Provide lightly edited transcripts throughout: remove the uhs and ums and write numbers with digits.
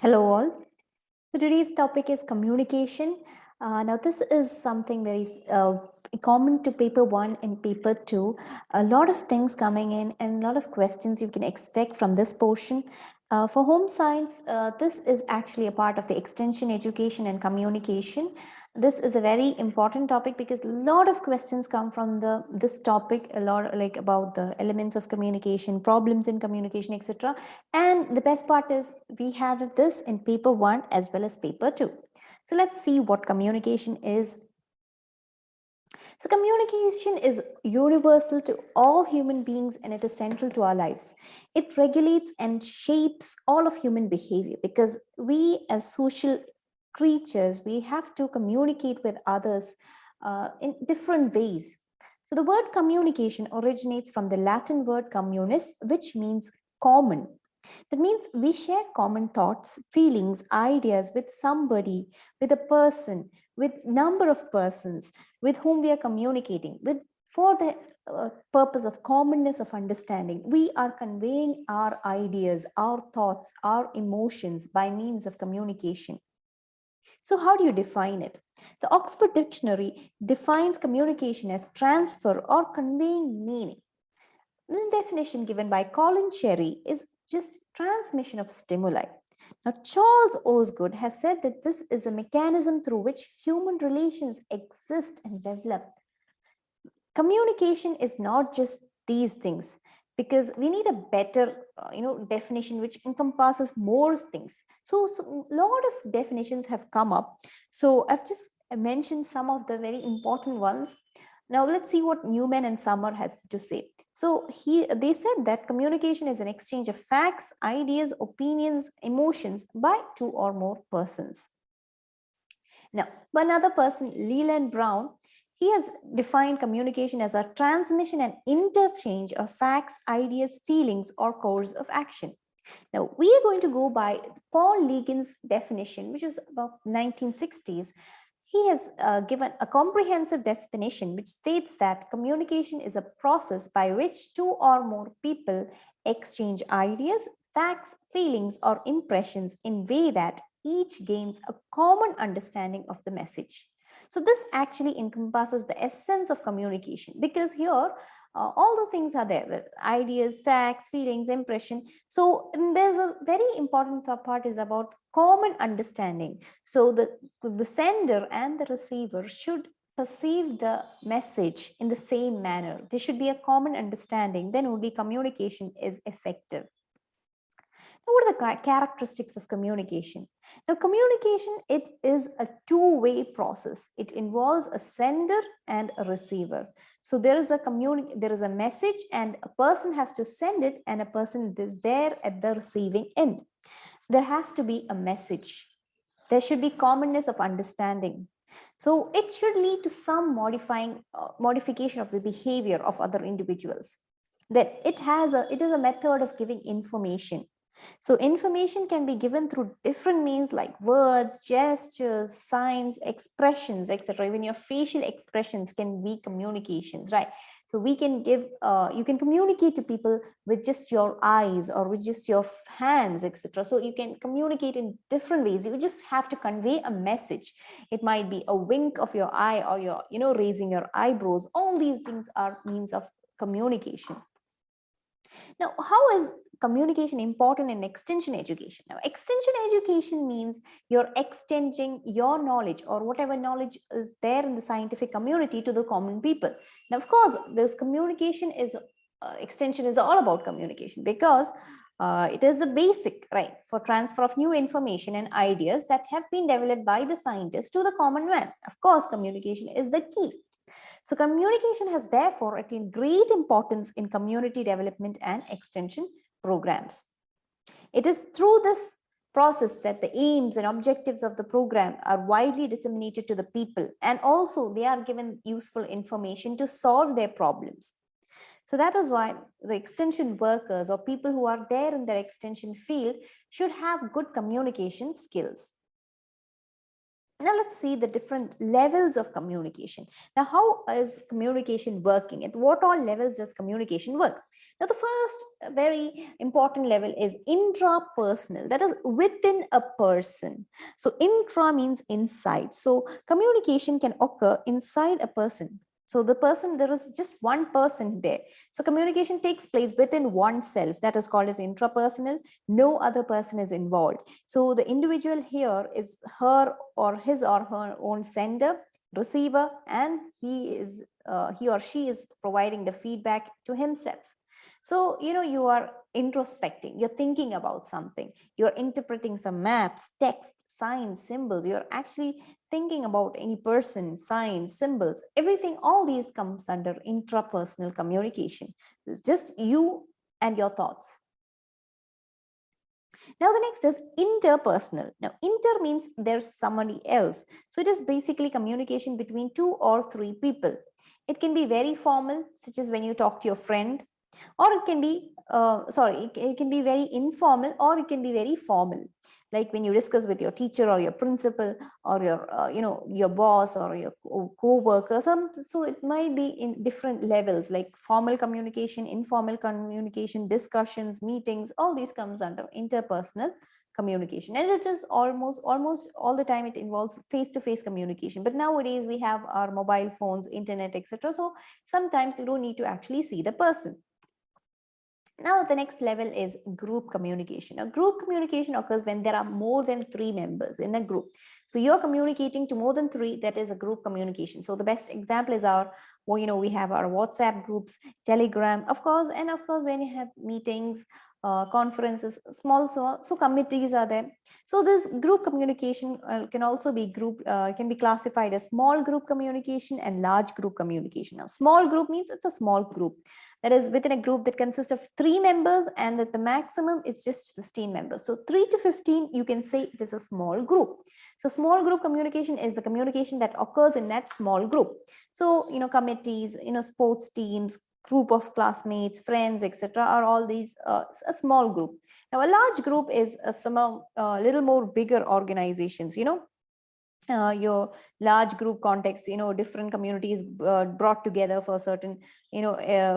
Hello all. So today's topic is communication. Now this is something very common to paper 1 and paper 2. A lot of things coming in and a lot of questions you can expect from this portion. For home science, this is actually a part of the extension education and communication. This is a very important topic because a lot of questions come from this topic, a lot like about the elements of communication, problems in communication, etc. And the best part is we have this in paper 1 as well as paper 2. So let's see what communication is. So communication is universal to all human beings and it is central to our lives. It regulates and shapes all of human behavior because we as social creatures, we have to communicate with others in different ways. So the word communication originates from the Latin word communis, which means common. That means we share common thoughts, feelings, ideas with somebody, with a person, with number of persons with whom we are communicating with for the purpose of commonness of understanding. We are conveying our ideas, our thoughts, our emotions by means of communication. So how do you define it? The Oxford Dictionary defines communication as transfer or conveying meaning. The definition given by Colin Cherry is just transmission of stimuli. Now, Charles Osgood has said that this is a mechanism through which human relations exist and develop. Communication is not just these things because we need a better definition which encompasses more things. So a lot of definitions have come up. So I've just mentioned some of the very important ones. Now let's see what Newman and Summer has to say. So they said that communication is an exchange of facts, ideas, opinions, emotions by two or more persons. Now, another person, Leland Brown, he has defined communication as a transmission and interchange of facts, ideas, feelings, or course of action. Now, we are going to go by Paul Ligon's definition, which is about 1960s. He has given a comprehensive definition which states that communication is a process by which two or more people exchange ideas, facts, feelings, or impressions in a way that each gains a common understanding of the message. So this actually encompasses the essence of communication because here all the things are there, ideas, facts, feelings, impression. So there's a very important part is about common understanding. So the sender and the receiver should perceive the message in the same manner. There should be a common understanding, then only communication is effective. Now, what are the characteristics of communication? Now, communication, it is a two-way process. It involves a sender and a receiver. So there is a message and a person has to send it and a person is there at the receiving end. There has to be a message. There should be commonness of understanding. So it should lead to some modification of the behavior of other individuals. That it is a method of giving information. So information can be given through different means like words, gestures, signs, expressions, etc. Even your facial expressions can be communications, right? So we can give, you can communicate to people with just your eyes or with just your hands, etc. So you can communicate in different ways. You just have to convey a message. It might be a wink of your eye or your, raising your eyebrows. All these things are means of communication. Now, how is communication important in extension education? Now, extension education means you're extending your knowledge or whatever knowledge is there in the scientific community to the common people. Now, of course, this communication is extension is all about communication because it is a basic, right, for transfer of new information and ideas that have been developed by the scientists to the common man. Of course, communication is the key. So communication has therefore attained great importance in community development and extension programs. It is through this process that the aims and objectives of the program are widely disseminated to the people, and also they are given useful information to solve their problems. So that is why the extension workers or people who are there in their extension field should have good communication skills. Now let's see the different levels of communication. Now, how is communication working? At what all levels does communication work? Now, the first very important level is intrapersonal, that is within a person. So intra means inside. So communication can occur inside a person. So the person, there is just one person there. So communication takes place within oneself. That is called as intrapersonal. No other person is involved. So the individual here is her or his or her own sender, receiver, and he or she is providing the feedback to himself. So, you are introspecting, you're thinking about something, you're interpreting some maps, text, signs, symbols, you're actually thinking about any person, signs, symbols, everything, all these comes under intrapersonal communication. It's just you and your thoughts. Now the next is interpersonal. Now inter means there's somebody else. So it is basically communication between 2 or 3 people. It can be very formal, such as when you talk to your friend, or it can be it can be very informal, or it can be very formal, like when you discuss with your teacher or your principal or your your boss or your co-worker. So it might be in different levels, like formal communication, informal communication, discussions, meetings, all these comes under interpersonal communication. And it is almost all the time it involves face-to-face communication. But nowadays we have our mobile phones, internet, etc. So sometimes you don't need to actually see the person. Now the next level is group communication. Now group communication occurs when there are more than 3 members in a group. So you're communicating to more than 3, that is a group communication. So the best example is our, we have our WhatsApp groups, Telegram, of course, and of course when you have meetings, conferences, so committees are there. So this group communication can also be can be classified as small group communication and large group communication. Now small group means it's a small group, that is within a group that consists of 3 members, and at the maximum it's just 15 members. So 3 to 15, you can say it is a small group. So small group communication is the communication that occurs in that small group. So committees, sports teams, group of classmates, friends, etc. are all these a small group. Now a large group is some little more bigger organizations, your large group context, different communities brought together for certain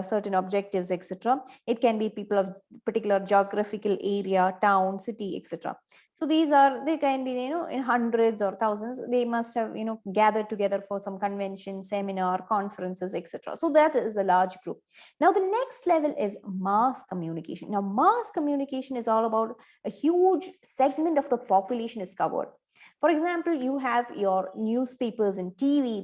certain objectives, etc. It can be people of particular geographical area, town, city, etc. So they can be in hundreds or thousands. They must have gathered together for some convention, seminar, conferences, etc. So that is a large group. Now the next level is mass communication. Now mass communication is all about a huge segment of the population is covered. For example, you have your newspapers and TV.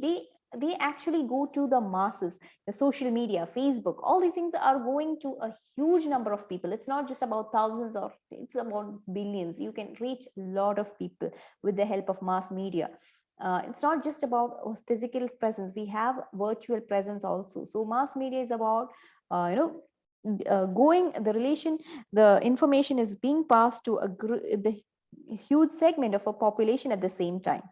They actually go to the masses. The social media, Facebook, all these things are going to a huge number of people. It's not just about thousands, or it's about billions. You can reach a lot of people with the help of mass media. It's not just about physical presence. We have virtual presence also. So mass media is about the information is being passed to the huge segment of a population at the same time.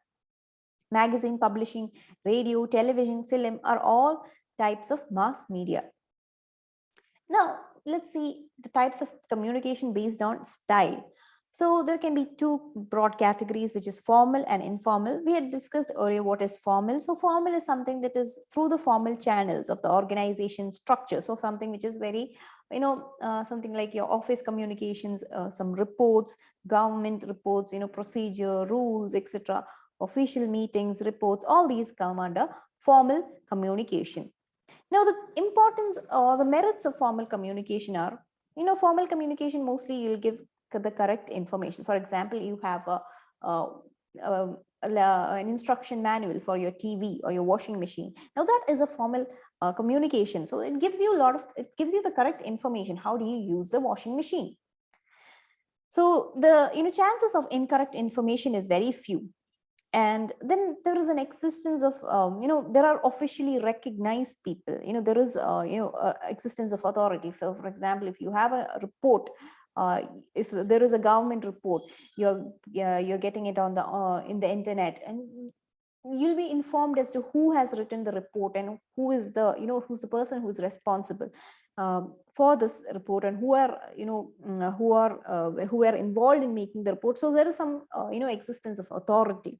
Magazine publishing, radio, television, film are all types of mass media. Now let's see the types of communication based on style. So there can be 2 broad categories, which is formal and informal. We had discussed earlier what is formal. So formal is something that is through the formal channels of the organization structure. So something which is very, something like your office communications, some reports, government reports, procedure, rules, etc. Official meetings, reports, all these come under formal communication. Now, the importance or the merits of formal communication are, formal communication, mostly you'll give the correct information. For example, you have an instruction manual for your TV or your washing machine. Now that is a formal communication. So it gives you the correct information. How do you use the washing machine? So the chances of incorrect information is very few. And then there is an existence of there are officially recognized people. There is existence of authority. For example, if you have a report, if there is a government report, you're getting it on the in the internet, and you'll be informed as to who has written the report and who is the who's the person who's responsible for this report, and who are who are involved in making the report. So there is some existence of authority.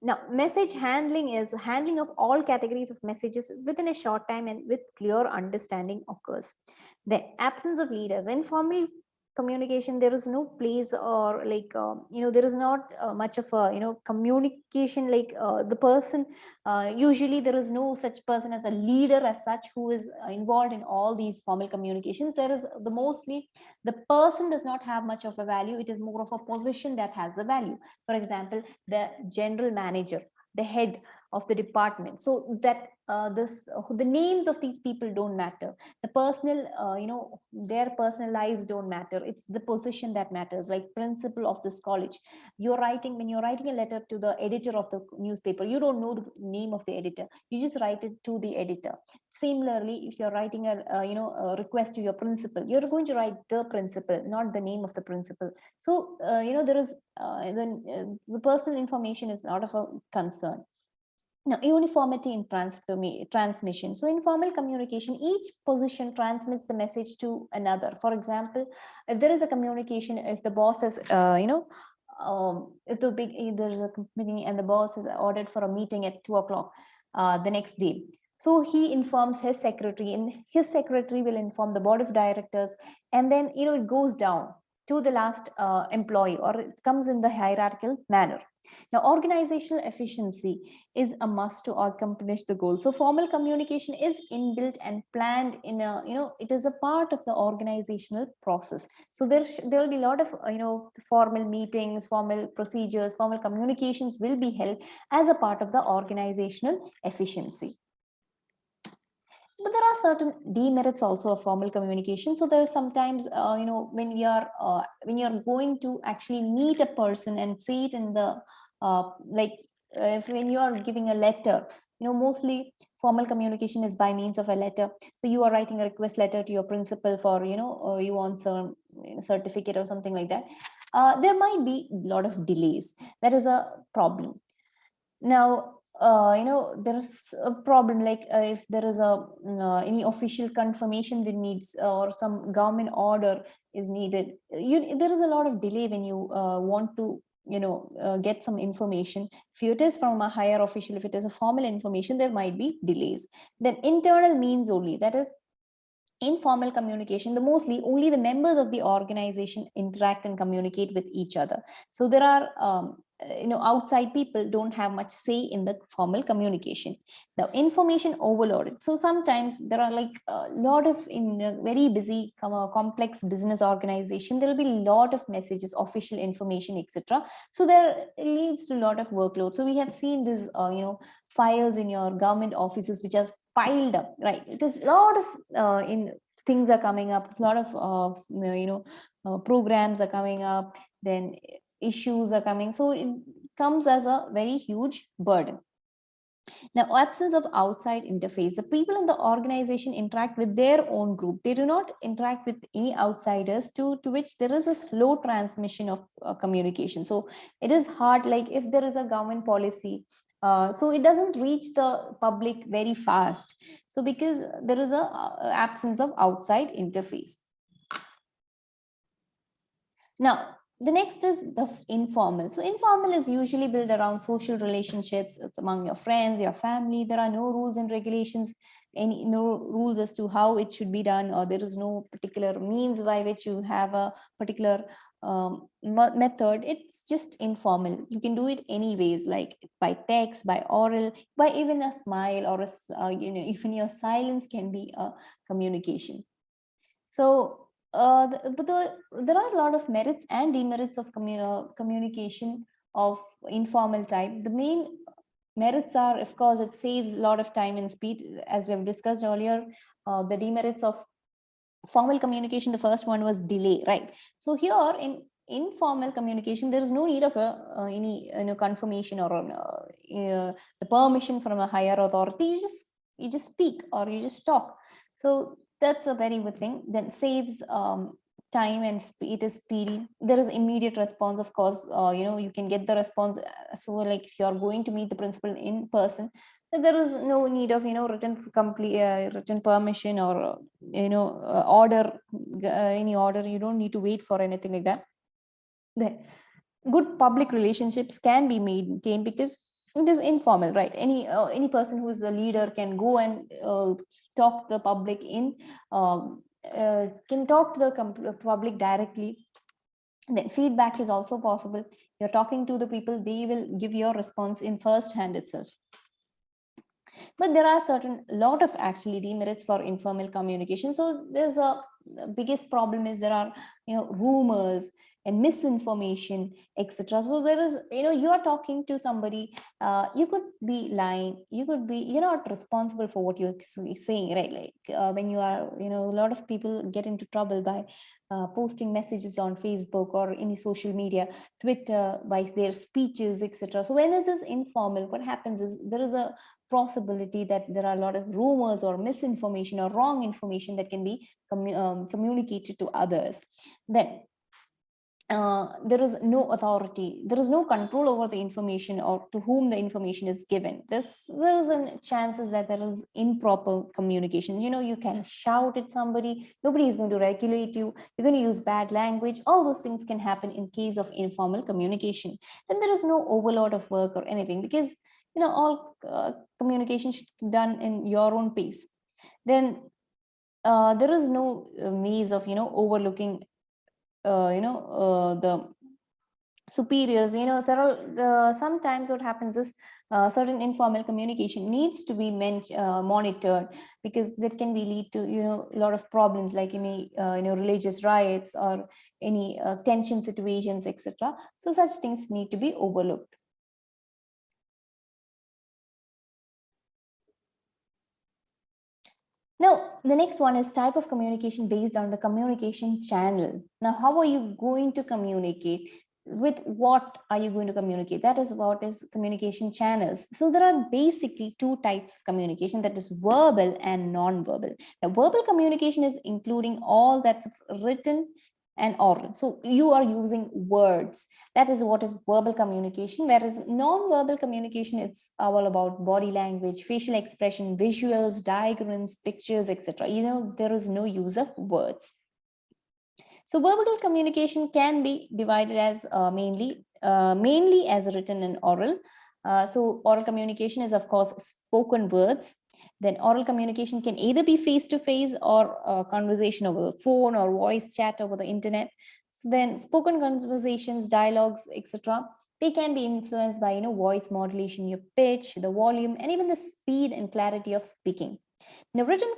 Now, message handling is handling of all categories of messages within a short time and with clear understanding occurs. The absence of leaders, informal communication, there is no place, or like there is not much of a communication, like the person, usually there is no such person as a leader as such who is involved in all these formal communications. There is the mostly the person does not have much of a value. It is more of a position that has a value. For example, the general manager, the head of the department, so that the names of these people don't matter. The personal their personal lives don't matter. It's the position that matters. Like principal of this college, when you're writing a letter to the editor of the newspaper, you don't know the name of the editor, you just write it to the editor. Similarly, if you're writing a request to your principal, you're going to write the principal, not the name of the principal. So there is the personal information is not of a concern. Now, uniformity in transmission. So, informal communication, each position transmits the message to another. For example, if there is a communication, if the boss is, if there's a company and the boss is ordered for a meeting at 2 o'clock the next day. So he informs his secretary, and his secretary will inform the board of directors, and then it goes down to the last employee, or it comes in the hierarchical manner. Now, organizational efficiency is a must to accomplish the goal. So formal communication is inbuilt and planned in a, it is a part of the organizational process. So there will be a lot of, formal meetings, formal procedures, formal communications will be held as a part of the organizational efficiency. But there are certain demerits also of formal communication. So there are sometimes, when you're going to actually meet a person and say it in the if when you are giving a letter, mostly formal communication is by means of a letter. So you are writing a request letter to your principal for, you want some certificate or something like that. There might be a lot of delays. That is a problem. Now, there's a problem, like if there is any official confirmation that needs, or some government order is needed, there is a lot of delay when you want to get some information. If it is from a higher official, if it is a formal information, there might be delays. Then internal means only, that is informal communication, the mostly only the members of the organization interact and communicate with each other. So there are outside people don't have much say in the formal communication. Now, information overloaded. So sometimes there are like a lot of, in a very busy complex business organization, there will be a lot of messages, official information, etc. So there leads to a lot of workload. So we have seen this files in your government offices which are piled up, right? Because a lot of in things are coming up, a lot of programs are coming up, then issues are coming, so it comes as a very huge burden. Now, absence of outside interface. The people in the organization interact with their own group. They do not interact with any outsiders, to which there is a slow transmission of communication. So it is hard, like if there is a government policy, so it doesn't reach the public very fast. So because there is a absence of outside interface. Now, the next is the informal. So informal is usually built around social relationships. It's among your friends, your family. There are no rules and regulations, no rules as to how it should be done, or there is no particular means by which you have a particular method. It's just informal. You can do it anyways, like by text, by oral, by even a smile, or even your silence can be a communication. So there are a lot of merits and demerits of communication of informal type. The main merits are, of course, it saves a lot of time and speed, as we have discussed earlier. The demerits of formal communication, the first one was delay, right? So here in informal communication, there is no need of any confirmation or the permission from a higher authority. You just speak, or you just talk. So that's a very good thing. Then saves time, and it is speedy. There is immediate response, of course. You can get the response. So like if you are going to meet the principal in person, there is no need of written permission, or order, any order. You don't need to wait for anything like that. Then good public relationships can be maintained because it is informal, right? Any person who is a leader can go and talk to the public can talk to the public directly. Then feedback is also possible. You're talking to the people, they will give your response in first hand itself. But there are certain lot of actually demerits for informal communication. So there's a biggest problem is there are rumors and misinformation, etc. So there is you are talking to somebody, you could be lying, you're not responsible for what you're saying, right? Like when you are a lot of people get into trouble by posting messages on Facebook or any social media, Twitter, by their speeches, etc. So when it is informal, what happens is there is a possibility that there are a lot of rumors or misinformation or wrong information that can be communicated to others. Then there is no authority, there is no control over the information or to whom the information is given. There is a chances that there is improper communication. You can shout at somebody, nobody is going to regulate you, you're going to use bad language. All those things can happen in case of informal communication. Then there is no overload of work or anything, because all communication should be done in your own pace. Then there is no means of overlooking the superiors. Sometimes what happens is certain informal communication needs to be monitored, because that can be lead to a lot of problems, like any religious riots or any tension situations, etc. So such things need to be overlooked. Now, the next one is type of communication based on the communication channel. Now, how are you going to communicate? With what are you going to communicate? That is what is communication channels. So there are basically two types of communication, that is verbal and non-verbal. Now, verbal communication is including all that's written and oral. So you are using words. That is what is verbal communication. Whereas non-verbal communication, it's all about body language, facial expression, visuals, diagrams, pictures, etc. There is no use of words. So verbal communication can be divided as mainly as written and oral. So oral communication is, of course, spoken words. Then oral communication can either be face-to-face or conversation over the phone or voice chat over the internet. So then spoken conversations, dialogues, etc., they can be influenced by voice modulation, your pitch, the volume, and even the speed and clarity of speaking. Now, written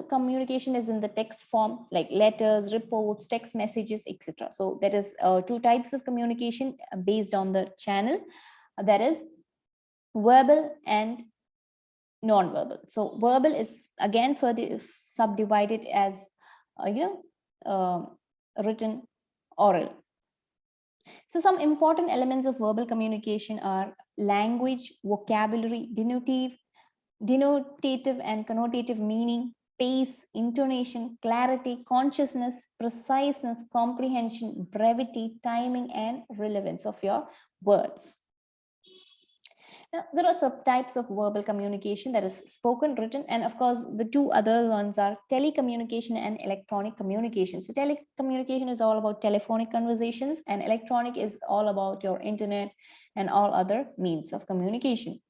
communication is in the text form, like letters, reports, text messages, etc. So there is two types of communication based on the channel. That is verbal and non-verbal. So verbal is again further subdivided as written, oral. So some important elements of verbal communication are language, vocabulary, denotative and connotative meaning, pace, intonation, clarity, consciousness, preciseness, comprehension, brevity, timing, and relevance of your words. Now, there are subtypes of verbal communication, that is spoken, written, and of course, the two other ones are telecommunication and electronic communication. So telecommunication is all about telephonic conversations, and electronic is all about your internet and all other means of communication.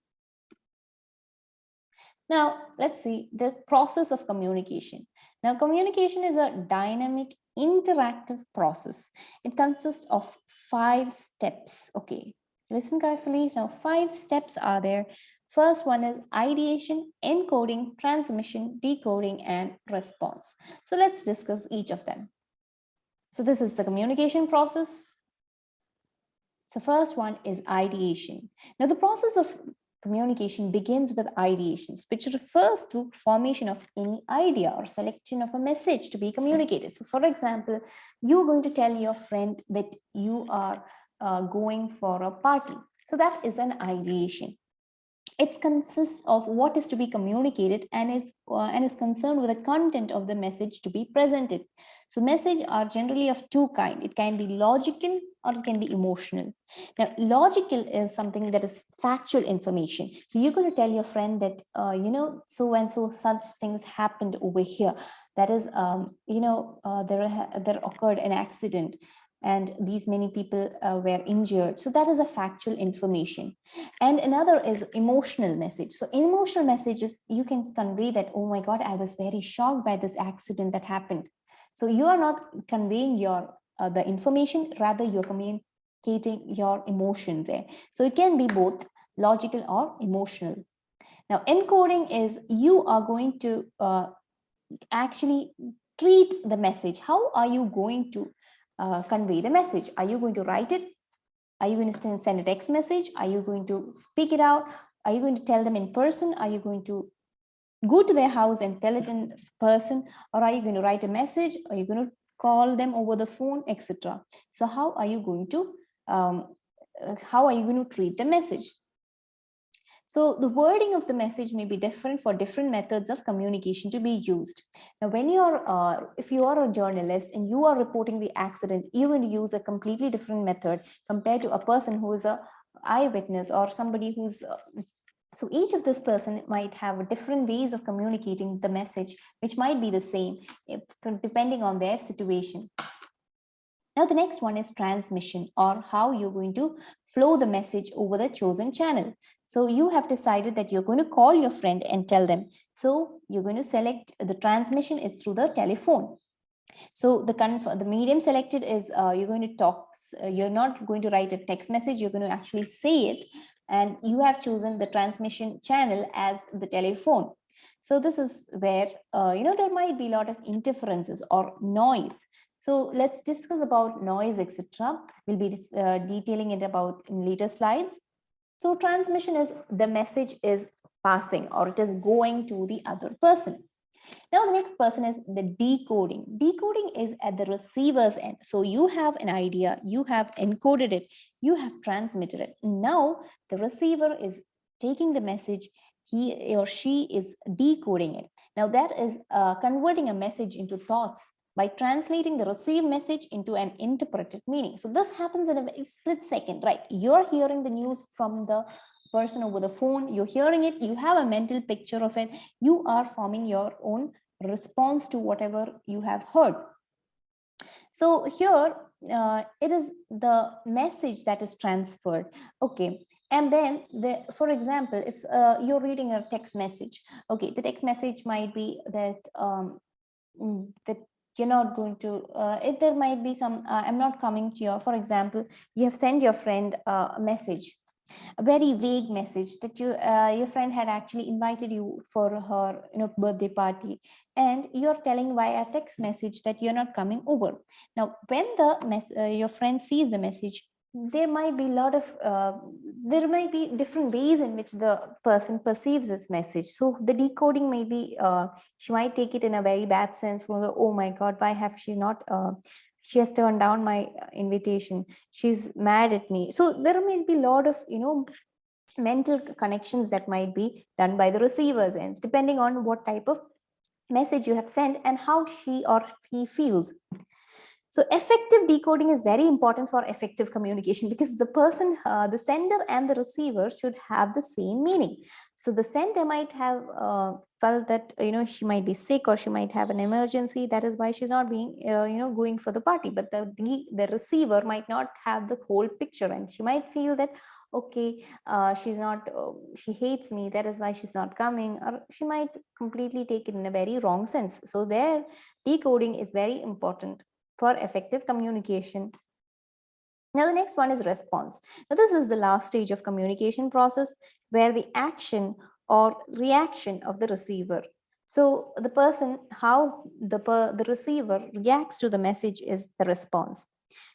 Now, let's see the process of communication. Now, communication is a dynamic, interactive process. It consists of 5 steps. Okay, listen carefully. Now, 5 steps are there. First one is ideation, encoding, transmission, decoding, and response. So let's discuss each of them. So this is the communication process. So first one is ideation. Now, the process of communication begins with ideations, which refers to formation of any idea or selection of a message to be communicated. So for example, you're going to tell your friend that you are going for a party. So that is an ideation. It consists of what is to be communicated and is concerned with the content of the message to be presented. So messages are generally of two kinds. It can be logical or it can be emotional. Now, logical is something that is factual information. So you're going to tell your friend that, so and so such things happened over here. That is, there occurred an accident. and these many people were injured. So that is a factual information. And another is emotional message. So emotional messages, you can convey that, oh my God, I was very shocked by this accident that happened. So you are not conveying your the information, rather you're communicating your emotion there. So it can be both logical or emotional. Now, encoding is you are going to actually treat the message. How are you going to convey the message? Are you going to write it? Are you going to send a text message? Are you going to speak it out? Are you going to tell them in person? Are you going to go to their house and tell it in person? Or are you going to write a message? Are you going to call them over the phone, etc.? So how are you going to treat the message? So the wording of the message may be different for different methods of communication to be used. Now, when if you are a journalist and you are reporting the accident, you're going to use a completely different method compared to a person who is a eyewitness or somebody who's so each of this person might have different ways of communicating the message, which might be the same depending on their situation. Now, the next one is transmission, or how you're going to flow the message over the chosen channel. So you have decided that you're going to call your friend and tell them. So you're going to select the transmission is through the telephone. So the medium selected is you're going to talk. You're not going to write a text message. You're going to actually say it. And you have chosen the transmission channel as the telephone. So this is where, there might be a lot of interferences or noise. So let's discuss about noise, etc. We'll be detailing it about in later slides. So transmission is the message is passing or it is going to the other person. Now the next person is the decoding. Decoding is at the receiver's end. So you have an idea, you have encoded it, you have transmitted it. Now the receiver is taking the message, he or she is decoding it. Now that is converting a message into thoughts by translating the received message into an interpreted meaning. So this happens in a very split second, right? You're hearing the news from the person over the phone, you're hearing it, you have a mental picture of it, you are forming your own response to whatever you have heard. So here it is the message that is transferred. Okay, and then for example, if you're reading a text message, okay, the text message might be that that you're not going to there might be some I'm not coming to your, for example, you have sent your friend a message, a very vague message that your friend had actually invited you for her birthday party, and you're telling via text message that you're not coming over. Now when your friend sees the message, there might be there might be different ways in which the person perceives this message. So the decoding may be she might take it in a very bad sense, from oh my God, why have she not she has turned down my invitation, she's mad at me. So there may be a lot of mental connections that might be done by the receiver's ends, depending on what type of message you have sent and how she or he feels. So effective decoding is very important for effective communication, because the person, the sender and the receiver should have the same meaning. So the sender might have felt that, she might be sick or she might have an emergency. That is why she's not being, going for the party. But the receiver might not have the whole picture, and she might feel that, okay, she's not, she hates me, that is why she's not coming, or she might completely take it in a very wrong sense. So their decoding is very important for effective communication. Now the next one is response. Now this is the last stage of communication process, where the action or reaction of the receiver. So the person, how the receiver reacts to the message is the response.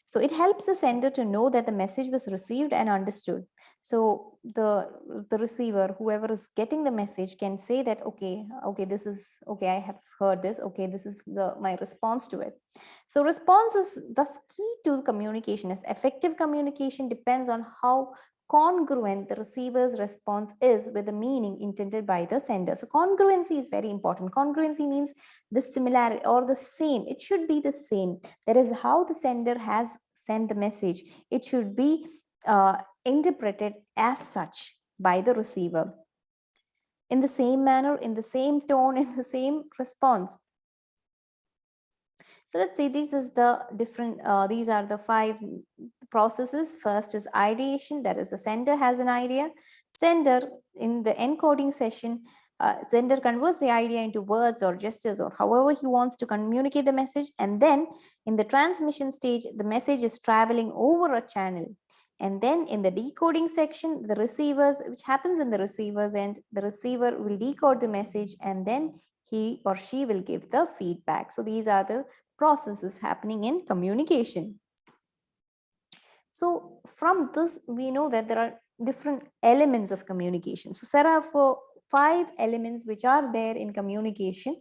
So it helps the sender to know that the message was received and understood. So the receiver, whoever is getting the message, can say that, okay, this is okay, I have heard this, okay, this is my response to it. So response is thus key to communication. As effective communication depends on how congruent the receiver's response is with the meaning intended by the sender. So congruency is very important. Congruency means the similarity or the same. It should be the same. That is how the sender has sent the message. It should be interpreted as such by the receiver, in the same manner, in the same tone, in the same response. So let's see, these are the 5 processes. First is ideation, that is the sender has an idea. Sender, in the encoding session, sender converts the idea into words or gestures or however he wants to communicate the message. And then in the transmission stage, the message is traveling over a channel. And then in the decoding section, the receivers, which happens in the receivers end, the receiver will decode the message and then he or she will give the feedback. So these are the processes happening in communication. So from this, we know that there are different elements of communication. So there are 5 elements which are there in communication.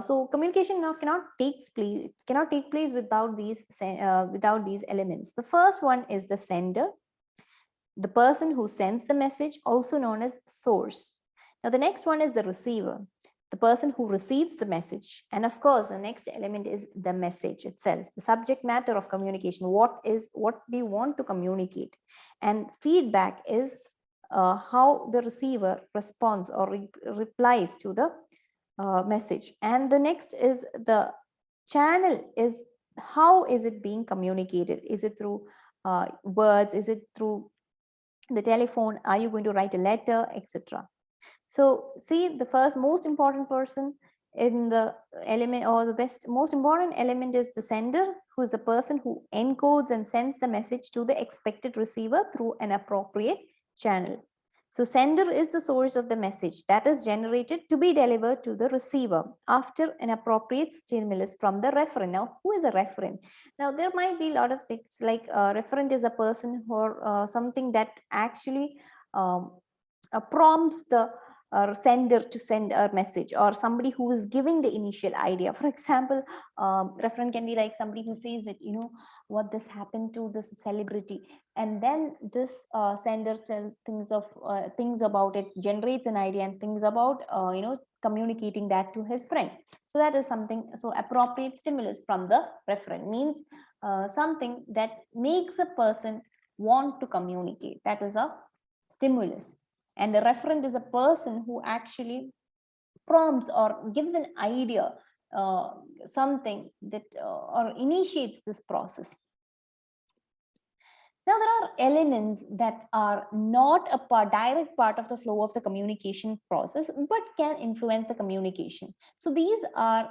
So communication now cannot take place without these elements. The first one is the sender, the person who sends the message, also known as source. Now the next one is the receiver, the person who receives the message. And of course, the next element is the message itself, the subject matter of communication. What do you want to communicate? And feedback is how the receiver responds or replies to the message. And the next is the channel, is how is it being communicated? Is it through words? Is it through the telephone? Are you going to write a letter, etc.? So see, the first most important person in the element, or the most important element, is the sender, who is the person who encodes and sends the message to the expected receiver through an appropriate channel. So sender is the source of the message that is generated to be delivered to the receiver after an appropriate stimulus from the referent. Now, who is a referent? Now, there might be a lot of things, like a referent is a person or something that actually prompts the sender to send a message, or somebody who is giving the initial idea. For example, referent can be like somebody who says that, what this happened to this celebrity, and then this sender things about it, generates an idea and thinks about communicating that to his friend. So that is something. So appropriate stimulus from the referent means something that makes a person want to communicate. That is a stimulus. And the referent is a person who actually prompts or gives an idea, something that or initiates this process. Now, there are elements that are not a direct part of the flow of the communication process, but can influence the communication. So these are,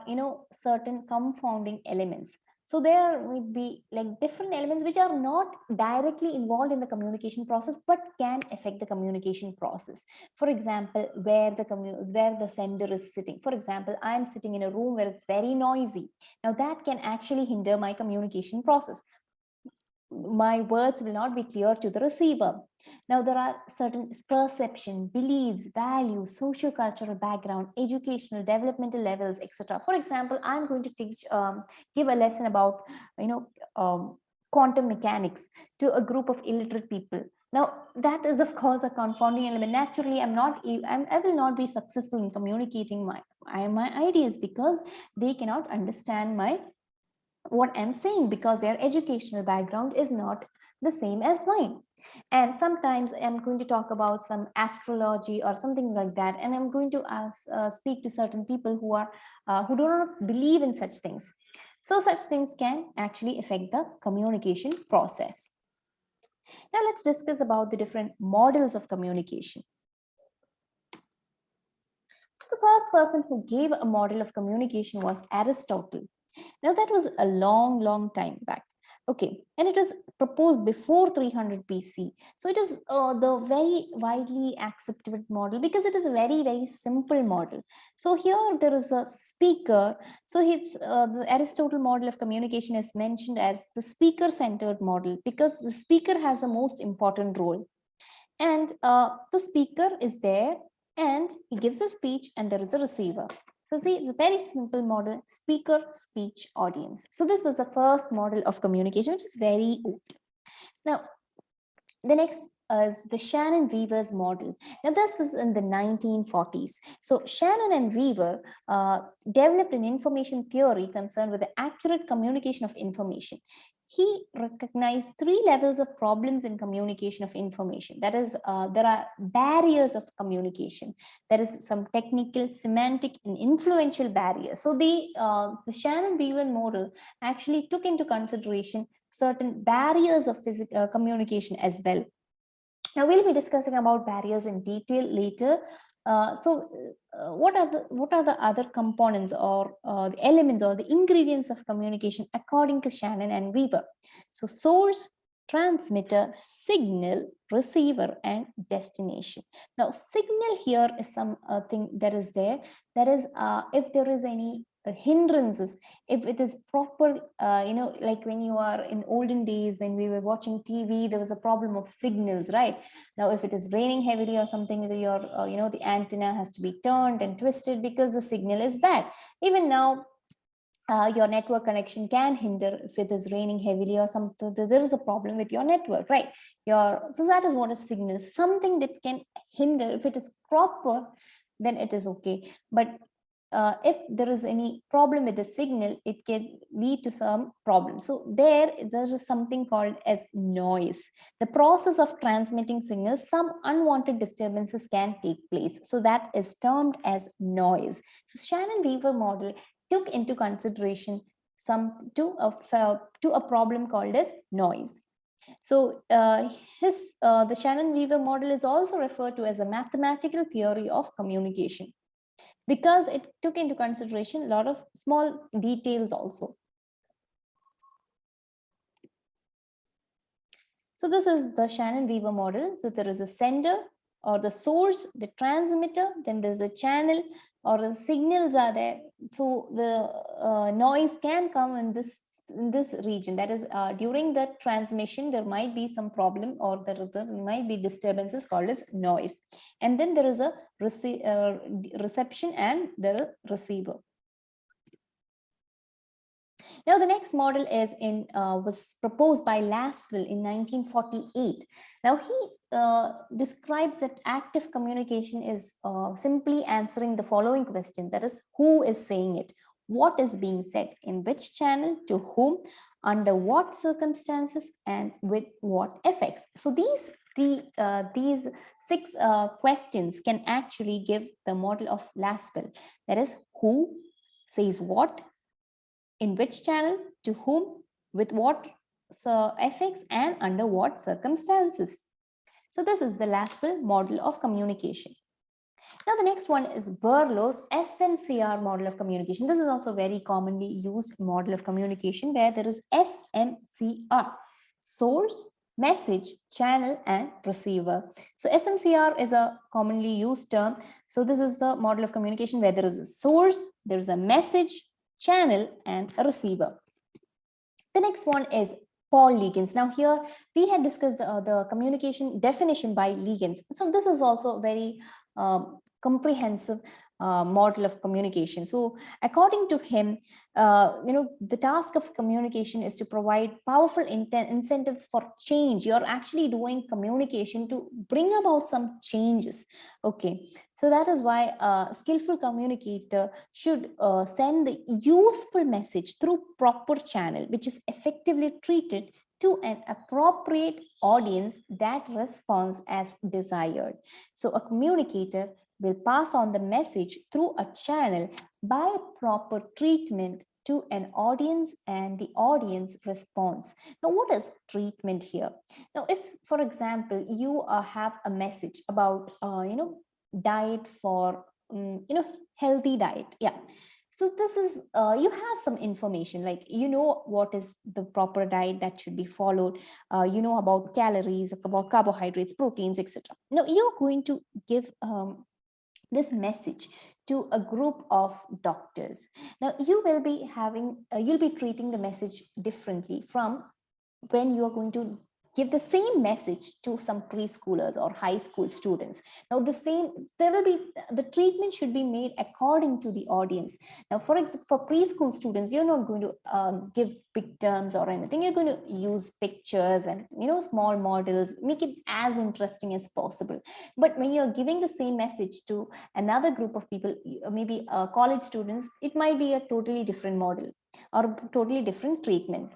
certain confounding elements. So there would be like different elements which are not directly involved in the communication process, but can affect the communication process. For example, where the sender is sitting. For example, I am sitting in a room where it's very noisy. Now that can actually hinder my communication process. My words will not be clear to the receiver. Now, there are certain perception, beliefs, values, socio-cultural background, educational, developmental levels, etc. For example, I'm going to give a lesson about, quantum mechanics to a group of illiterate people. Now, that is, of course, a confounding element. Naturally, I will not be successful in communicating my ideas, because they cannot understand what I'm saying, because their educational background is not the same as mine. And sometimes I'm going to talk about some astrology or something like that, and I'm going to speak to certain people who do not believe in such things. So such things can actually affect the communication process. Now let's discuss about the different models of communication. So the first person who gave a model of communication was Aristotle. Now that was a long time back. Okay, and it was proposed before 300 BC. So it is the very widely accepted model, because it is a very simple model. So here there is a speaker. So it's the Aristotle model of communication is mentioned as the speaker-centered model, because the speaker has the most important role. And the speaker is there, and he gives a speech, and there is a receiver. So see, it's a very simple model, speaker, speech, audience. So this was the first model of communication, which is very old. Now, the next is the Shannon-Weaver's model. Now, this was in the 1940s. So Shannon and Weaver developed an information theory concerned with the accurate communication of information. he recognized three levels of problems in communication of information. That is, there are barriers of communication. There is some technical, semantic, and influential barriers. So the Shannon-Weaver model actually took into consideration certain barriers of communication as well. Now we'll be discussing about barriers in detail later. What are the other components or the elements or the ingredients of communication according to Shannon and Weaver? So source, transmitter, signal, receiver, and destination. Now signal here is something that is there. That is, if there is any hindrances, if it is proper, like when you are in olden days when we were watching TV, there was a problem of signals, right? Now if it is raining heavily or something, your the antenna has to be turned and twisted because the signal is bad. Even now, your network connection can hinder if it is raining heavily or something. There is a problem with your network, right? So that is what a signal, something that can hinder. If it is proper, then it is okay. But if there is any problem with the signal, it can lead to some problem. So there's something called as noise. The process of transmitting signals, some unwanted disturbances can take place. So that is termed as noise. So Shannon-Weaver model took into consideration a problem called as noise. So the Shannon-Weaver model is also referred to as a mathematical theory of communication, because it took into consideration a lot of small details also. So this is the Shannon-Weaver model. So there is a sender or the source, the transmitter, then there's a channel or the signals are there. So the noise can come in this region. That is, during the transmission, there might be some problem or there might be disturbances called as noise. And then there is a reception and the receiver. Now, the next model was proposed by Lasswell in 1948. Now, he describes that active communication is simply answering the following questions. That is, who is saying it? What is being said? In which channel? To whom? Under what circumstances? And with what effects? So these six questions can actually give the model of Lasswell. That is, who says what, in which channel, to whom, with what effects, and under what circumstances. So this is the Lasswell model of communication. Now the next one is Berlow's SMCR model of communication. This is also very commonly used model of communication, where there is SMCR: source, message, channel, and receiver. So SMCR is a commonly used term. So this is the model of communication where there is a source, there is a message, channel, and a receiver. The next one is Paul Liggins. Now here we had discussed the communication definition by Liggins. So this is also a very comprehensive model of communication. So according to him, the task of communication is to provide powerful incentives for change. You're actually doing communication to bring about some changes. Okay, so that is why a skillful communicator should send the useful message through proper channel, which is effectively treated to an appropriate audience that responds as desired. So a communicator will pass on the message through a channel by proper treatment to an audience, and the audience responds. Now, what is treatment here? Now, if, for example, you have a message about, diet for, healthy diet. Yeah. So this is, you have some information, like, what is the proper diet that should be followed, about calories, about carbohydrates, proteins, etc. Now you're going to give this message to a group of doctors. Now you will be you'll be treating the message differently from when you are going to give the same message to some preschoolers or high school students. Now the treatment should be made according to the audience. Now for preschool students, you're not going to give big terms or anything. You're going to use pictures and small models, make it as interesting as possible. But when you're giving the same message to another group of people, maybe college students, it might be a totally different model or a totally different treatment.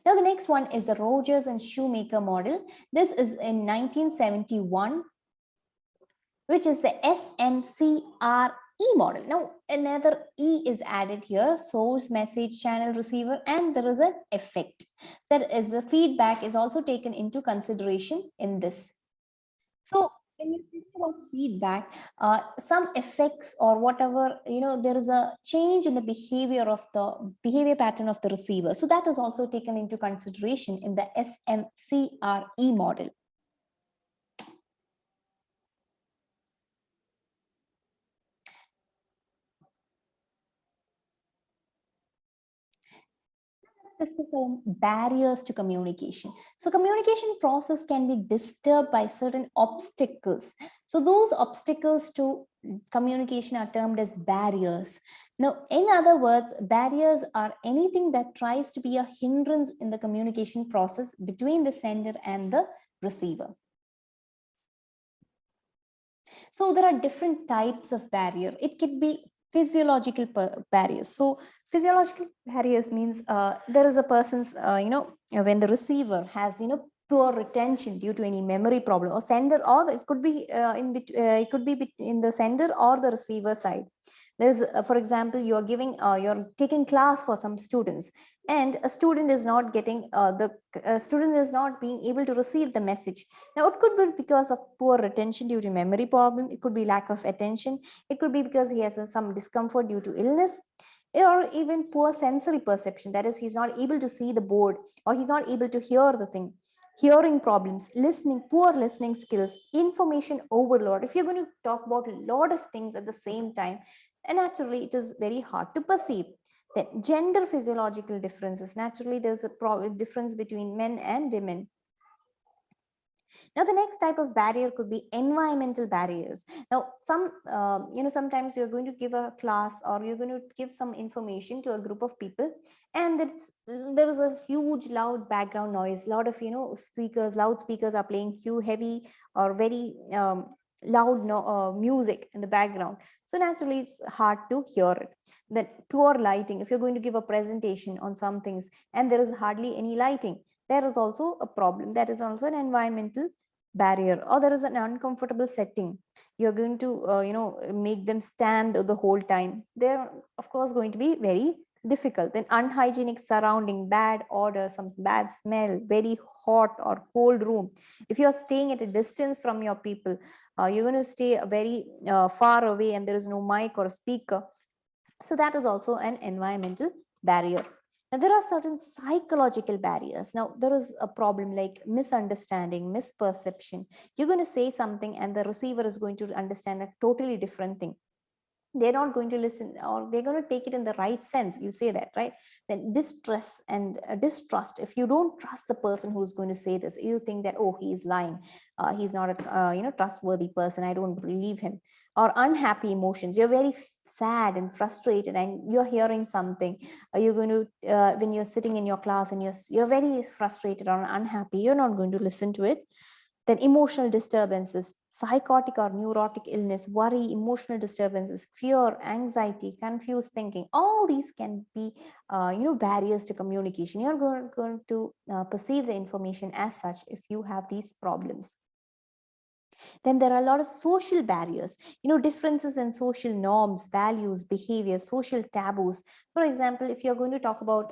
Now, the next one is the Rogers and Shoemaker model. This is in 1971, which is the SMCRE model. Now, another E is added here, source, message, channel, receiver, and there is an effect. That is, the feedback is also taken into consideration in this. So when you think about feedback, some effects or whatever, there is a change in the behavior pattern of the receiver. So that is also taken into consideration in the SMCRE model. Discuss on barriers to communication. So communication process can be disturbed by certain obstacles. So those obstacles to communication are termed as barriers. Now, in other words, barriers are anything that tries to be a hindrance in the communication process between the sender and the receiver. So there are different types of barrier. It could be physiological barriers. So physiological barriers means there is a person's, when the receiver has, poor retention due to any memory problem, or sender, or it could be it could be in the sender or the receiver side. There is, for example, you're taking class for some students, and a student is not getting the student is not being able to receive the message. Now, it could be because of poor retention due to memory problem. It could be lack of attention. It could be because he has some discomfort due to illness, or even poor sensory perception. That is, he's not able to see the board, or he's not able to hear the thing. Hearing problems, listening, poor listening skills, information overload. If you're going to talk about a lot of things at the same time, and naturally it is very hard to perceive. Then gender physiological differences. Naturally, there's a difference between men and women. Now, the next type of barrier could be environmental barriers. Now, sometimes you're going to give a class, or you're going to give some information to a group of people, and there is a huge loud background noise. A lot of, loudspeakers are playing heavy or very loud music in the background. So naturally, it's hard to hear it. Then poor lighting. If you're going to give a presentation on some things and there is hardly any lighting, there is also a problem. That is also an environmental barrier. Or there is an uncomfortable setting. You're going to make them stand the whole time. They're of course going to be very difficult. Then unhygienic surrounding, bad odor, some bad smell, very hot or cold room. If you're staying at a distance from your people, you're going to stay very far away, and there is no mic or speaker. So that is also an environmental barrier. Now, there are certain psychological barriers. Now, there is a problem like misunderstanding, misperception. You're going to say something and the receiver is going to understand a totally different thing. They're not going to listen, or they're going to take it in the right sense. You say that, right? Then distress and distrust. If you don't trust the person who's going to say this, you think that, oh, he's lying. He's not a trustworthy person. I don't believe him. Or unhappy emotions. You're very sad and frustrated, and you're hearing something. You're going to when you're sitting in your class and you're very frustrated or unhappy, you're not going to listen to it. Then emotional disturbances, psychotic or neurotic illness, worry, emotional disturbances, fear, anxiety, confused thinking. All these can be, barriers to communication. You're going to perceive the information as such if you have these problems. Then there are a lot of social barriers, differences in social norms, values, behavior, social taboos. For example, if you're going to talk about,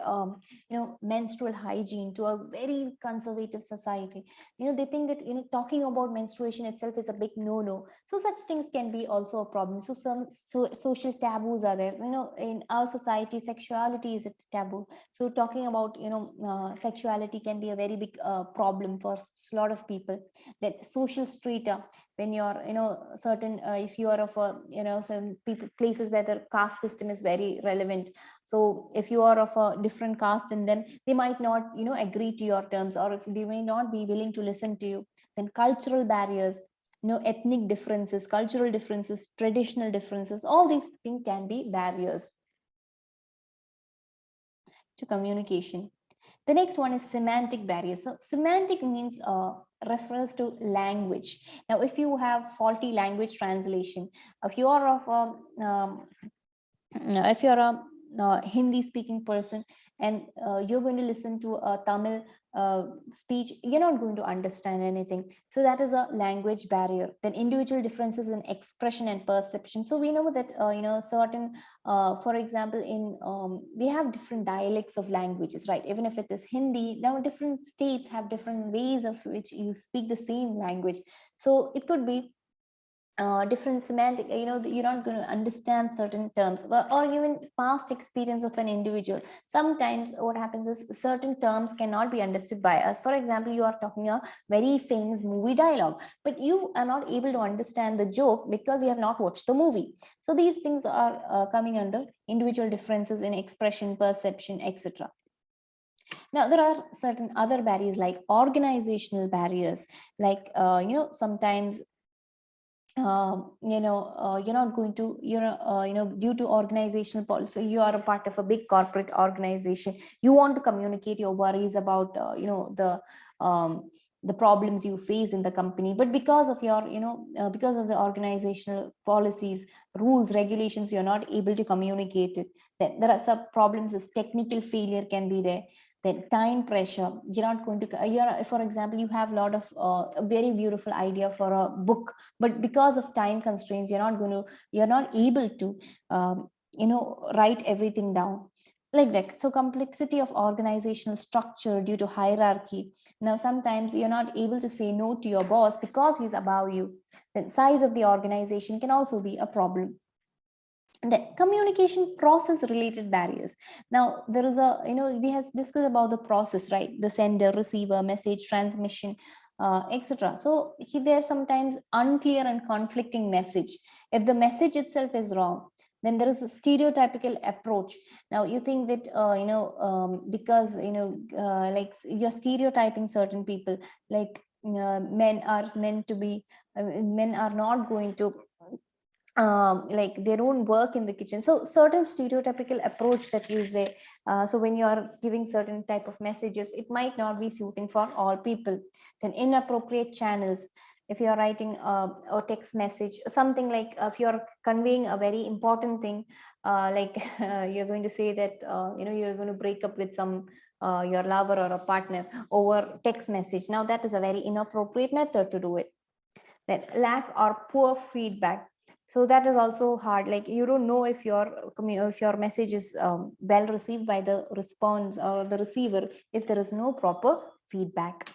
menstrual hygiene to a very conservative society, they think that, talking about menstruation itself is a big no-no. So such things can be also a problem. So some social taboos are there. In our society, sexuality is a taboo. So talking about, sexuality can be a very big problem for a lot of people. Then social strata, when you're certain if you are of a some people places where the caste system is very relevant. So if you are of a different caste, and then they might not agree to your terms, or if they may not be willing to listen to you. Then cultural barriers, ethnic differences, cultural differences, traditional differences, all these things can be barriers to communication. The next one is semantic barriers. So semantic means refers to language. Now, if you have faulty language translation, if you are of a Hindi speaking person, and you're going to listen to a Tamil speech, you're not going to understand anything. So that is a language barrier. Then individual differences in expression and perception. So we know that certain for example, in we have different dialects of languages, right? Even if it is Hindi, now different states have different ways of which you speak the same language. So it could be different semantic, you're not going to understand certain terms, or even past experience of an individual. Sometimes what happens is certain terms cannot be understood by us. For example, you are talking a very famous movie dialogue, but you are not able to understand the joke because you have not watched the movie. So these things are coming under individual differences in expression, perception, etc. Now, there are certain other barriers like organizational barriers, like, sometimes you're not going to, due to organizational policy, you are a part of a big corporate organization, you want to communicate your worries about the problems you face in the company, but because of your because of the organizational policies, rules, regulations, you're not able to communicate it. Then there are some problems as technical failure can be there. Then time pressure, you're not going to, for example, you have a lot of a very beautiful idea for a book, but because of time constraints, you're not able to write everything down, like that. So complexity of organizational structure due to hierarchy. Now sometimes you're not able to say no to your boss because he's above you. Then size of the organization can also be a problem. And then communication process related barriers. Now there is a, we have discussed about the process, right? The sender, receiver, message transmission, etc. So there's sometimes unclear and conflicting message. If the message itself is wrong, then there is a stereotypical approach. Now you think that because like you're stereotyping certain people, like men are meant to be, men are not going to like they don't work in the kitchen. So certain stereotypical approach that is there. So when you are giving certain type of messages, it might not be suiting for all people. Then inappropriate channels. If you are writing a text message, something like if you are conveying a very important thing, like you're going to say that you're going to break up with some your lover or a partner over text message. Now that is a very inappropriate method to do it. Then lack or poor feedback. So that is also hard, like you don't know if your message is well received by the response or the receiver if there is no proper feedback.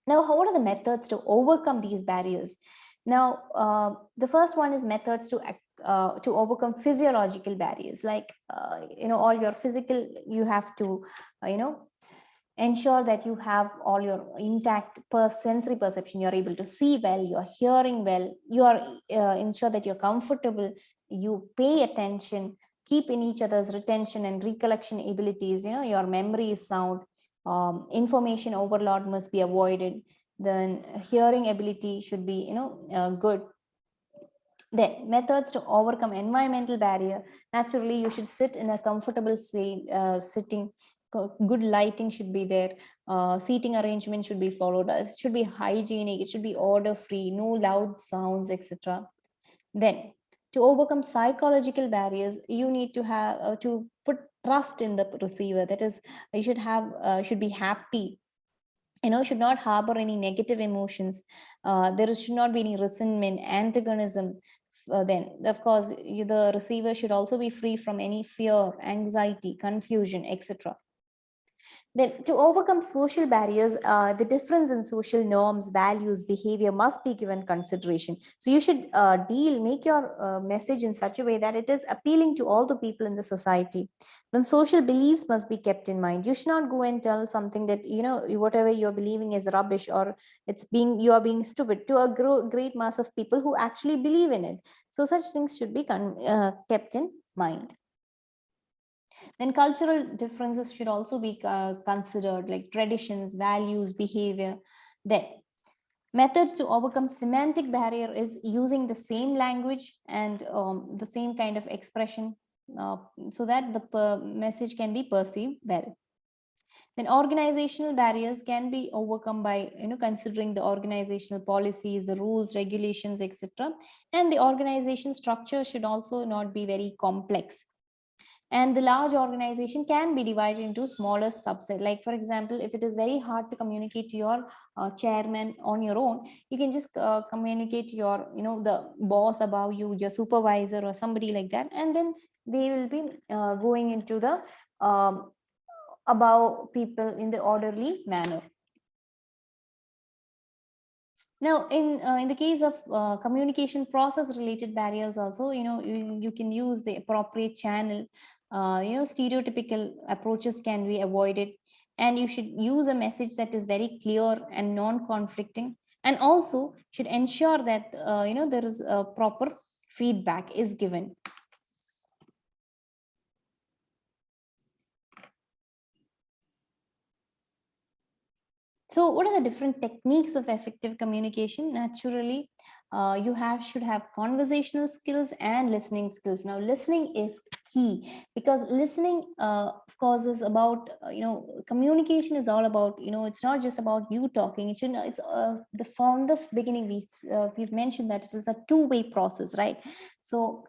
Now, what are the methods to overcome these barriers? Now, the first one is methods to overcome physiological barriers, like all your physical, you have to ensure that you have all your intact sensory perception. You're able to see well, you're hearing well, you are ensure that you're comfortable, you pay attention, keep in each other's retention and recollection abilities, your memory is sound, information overload must be avoided, then hearing ability should be good. Then methods to overcome environmental barrier. Naturally, you should sit in a comfortable sitting. Good lighting should be there. Seating arrangement should be followed. It should be hygienic. It should be order free. No loud sounds, etc. Then, to overcome psychological barriers, you need to have to put trust in the receiver. That is, you should be happy, should not harbor any negative emotions. There should not be any resentment, antagonism. Then of course the receiver should also be free from any fear, anxiety, confusion, etc. Then, to overcome social barriers, the difference in social norms, values, behavior must be given consideration. So you should make your message in such a way that it is appealing to all the people in the society. Then social beliefs must be kept in mind. You should not go and tell something that, whatever you're believing is rubbish, or you are being stupid to a great mass of people who actually believe in it. So such things should be kept in mind. Then cultural differences should also be considered, like traditions, values, behavior. Then methods to overcome semantic barrier is using the same language and the same kind of expression so that the message can be perceived well. Then organizational barriers can be overcome by considering the organizational policies, the rules, regulations, etc. And the organization structure should also not be very complex. And the large organization can be divided into smaller subset. Like for example, if it is very hard to communicate to your chairman on your own, you can just communicate to your, the boss above you, your supervisor or somebody like that, and then they will be going into the above people in the orderly manner. Now, in the case of communication process related barriers, also, you can use the appropriate channel. Stereotypical approaches can be avoided, and you should use a message that is very clear and non-conflicting, and also should ensure that there is a proper feedback is given. So what are the different techniques of effective communication? Naturally, you should have conversational skills and listening skills. Now, listening is key, because listening, of course, is about, communication is all about, it's not just about you talking. It's from the beginning, we've mentioned that it is a two-way process, right? So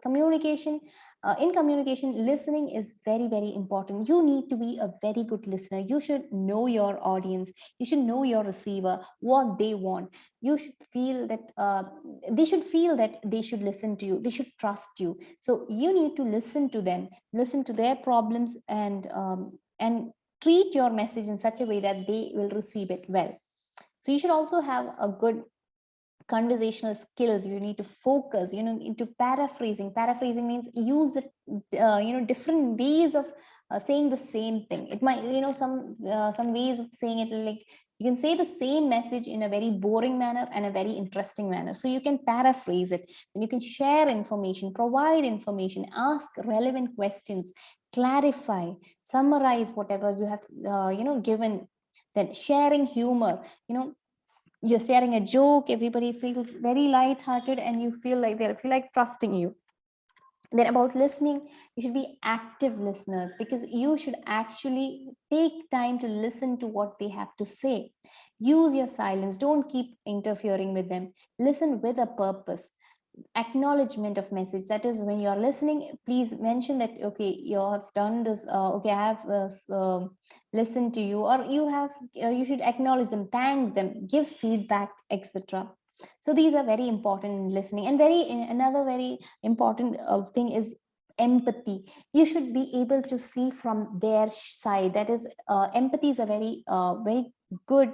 in communication, listening is very, very important. You need to be a very good listener. You should know your audience. You should know your receiver, what they want. You should feel that they should feel that they should listen to you. They should trust you. So you need to listen to them, listen to their problems, and treat your message in such a way that they will receive it well. So you should also have a good conversational skills. You need to focus, into paraphrasing means use it, different ways of saying the same thing. It might, some ways of saying it, like you can say the same message in a very boring manner and a very interesting manner. So you can paraphrase it, and you can share information, provide information, ask relevant questions, clarify, summarize whatever you have given. Then sharing humor, you're sharing a joke, everybody feels very light-hearted, and you feel like they feel like trusting you. Then about listening, you should be active listeners, because you should actually take time to listen to what they have to say. Use your silence, don't keep interfering with them. Listen with a purpose. Acknowledgement of message, that is, when you're listening, please mention that, okay, you have done this, okay, I have listened to you, or you should acknowledge them, thank them, give feedback, etc. So these are very important in listening. And another very important thing is empathy. You should be able to see from their side. That is, empathy is a very good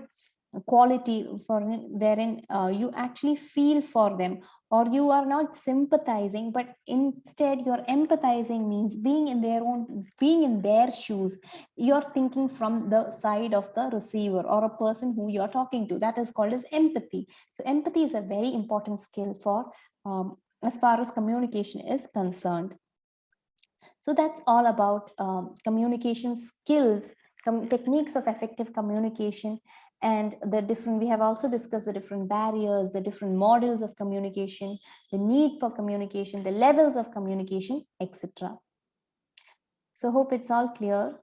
quality for wherein you actually feel for them, or you are not sympathizing, but instead you're empathizing, means being in their shoes. You're thinking from the side of the receiver or a person who you're talking to. That is called as empathy. So empathy is a very important skill for as far as communication is concerned. So that's all about communication skills, techniques of effective communication, and we have also discussed the different barriers, the different models of communication, the need for communication, the levels of communication, etc. So hope it's all clear.